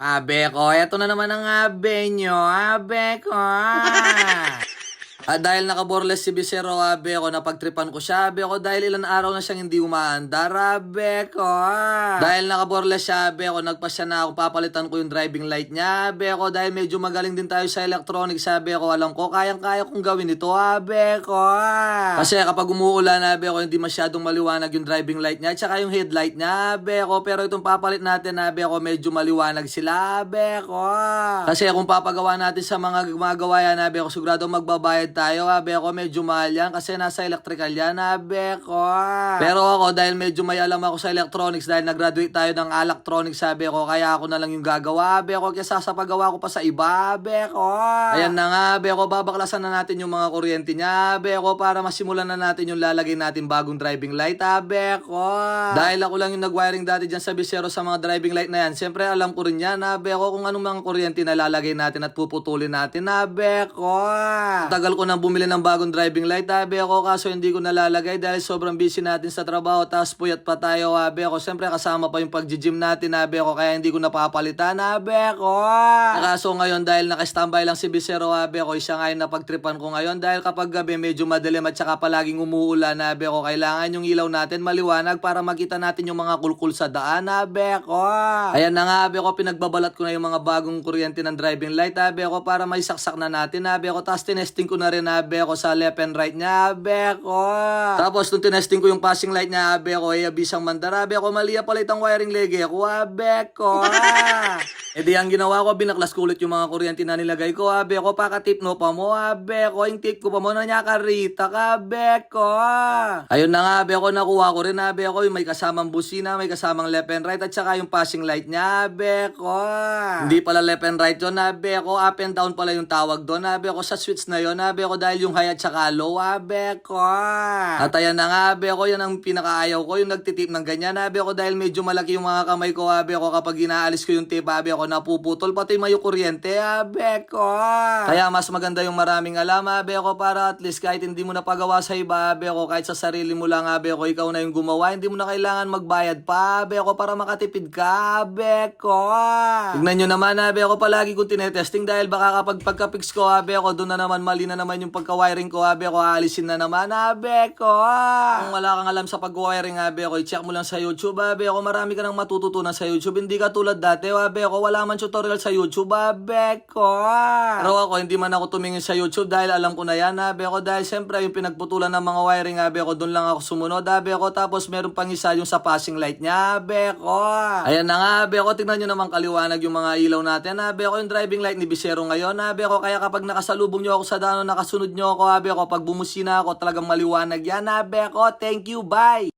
Abe ko, eto na naman ang abe nyo, abe ko. Dahil nakaborles si Bisero, abe ko, napagtripan ko siya, abe ko, dahil ilan araw na siyang hindi umaandar, abe ko. Dahil nakaborles siya, abe ko, nagpasya na ako, papalitan ko yung driving light niya, abe ko, dahil medyo magaling din tayo sa electronics, abe ko, alam ko, kayang-kaya kong gawin ito, abe ko. Kasi kapag umuulan, abe ko, hindi masyadong maliwanag yung driving light niya, tsaka yung headlight niya, abe ko, pero itong papalit natin, abe ko, medyo maliwanag sila, abe ko. Kasi kung papagawa natin sa mga gumagawa yan, abe ko, sigurado magbabayad tayo, abe ko, medyo mahal yan kasi nasa electrical yan, abe ko. Pero ako, dahil medyo may alam ako sa electronics, dahil nag-graduate tayo ng electronics, sabi ko, kaya ako na lang yung gagawa, abe ko, kaysa sa paggawa ko pa sa iba, abe ko. Ayan na nga, abe ko, babaklasan na natin yung mga kuryente niya, abe ko, para masimulan na natin yung lalagay natin bagong driving light, abe ko. Dahil ako lang yung nag-wiring dati dyan sa Bisero sa mga driving light na yan, siyempre alam ko rin yan, abe ko, kung anong mga kuryente na lalagay natin at puputulin natin, abe ko. Tagal ko nang bumili ng bagong driving light, abe ko, kaso hindi ko nalalagay dahil sobrang busy natin sa trabaho, tapos puyat pa tayo, abe ko. Siyempre kasama pa yung pag-gym natin, abe ko, kaya hindi ko napapalitan, abe ko. Kaso ngayon dahil naka-standby lang si Bisero, abe ko, siya nga yung napagtripan ko ngayon dahil kapag gabi medyo madilim at saka palaging umuulan, abe ko, kailangan yung ilaw natin maliwanag para makita natin yung mga kulkul sa daan, abe ko. Ayan na nga, abe ko, pinagbabalat ko na yung mga bagong kuryente ng driving light, abe ko, para may saksak na natin, abe ko. Tapos tinesting ko na rin, abe ko, sa left and right niya, abe ko. Tapos nung tinesting ko yung passing light niya, abe ko, abisang mandar, abe ko, mali palit ang wiring lege ko, abe ko. E di ang ginawa ko, binaklas ko ulit yung mga kuryente na nilagay ko, abe ko, pakatip no pa mo, abe ko, yung tip ko pa mo na niya karita, abe ko. Ayun na nga, abe ko, nakuha ko rin, abe ko, yung may kasamang busina, may kasamang left and right, at saka yung passing light niya, abe ko. Hindi pala left and right yun, abe ko, up and down pala yung tawag doon, abe ko, sa switch na yun, abe ko, dahil yung high at saka low, abe ko. At ayan na nga, abe ko, yan ang pinakaayaw ko, yung nagtitip ng ganyan, abe ko, dahil medyo malaki yung mga kamay ko, abe ko, kapag inaalis ko yung tip, abe ko, napuputol, pati may kuryente, abe ko. Kaya mas maganda yung maraming alam, abe ko, para at least kahit hindi mo napagawa sa iba, abe ko, kahit sa sarili mo lang, abe ko, ikaw na yung gumawa, hindi mo na kailangan magbayad pa, abe ko, para makatipid ka, abe ko. Tignan nyo naman, abe ko, palagi kong tinetesting dahil baka kapag pagka-fix ko, abe ko, doon na naman mali na naman yung pagka-wiring ko, abe ko, aalisin na naman, abe ko. Kung wala kang alam sa pag-wiring, abe ko, i-check mo lang sa YouTube, abe ko, marami ka nang matututunan sa YouTube, hindi ka tulad dati, abe ko, wala man tutorial sa YouTube, abe ko. Pero ako, hindi man ako tumingin sa YouTube dahil alam ko na yan, abe ko, dahil siyempre yung pinagputulan ng mga wiring, abe ko, doon lang ako sumunod, abe ko, tapos meron pang isa yung sa passing light niya, abe ko. Ayan na nga, abe ko, tingnan nyo naman kaliwanag yung mga ilaw natin, abe ko, yung driving light ni Bisero ngayon, abe ko, kaya kapag nakasalubong nyo ako sa daan, nakasunod nyo ako, abe ko, pag bumusina ako, talagang maliwanag yan, abe ko, thank you, bye!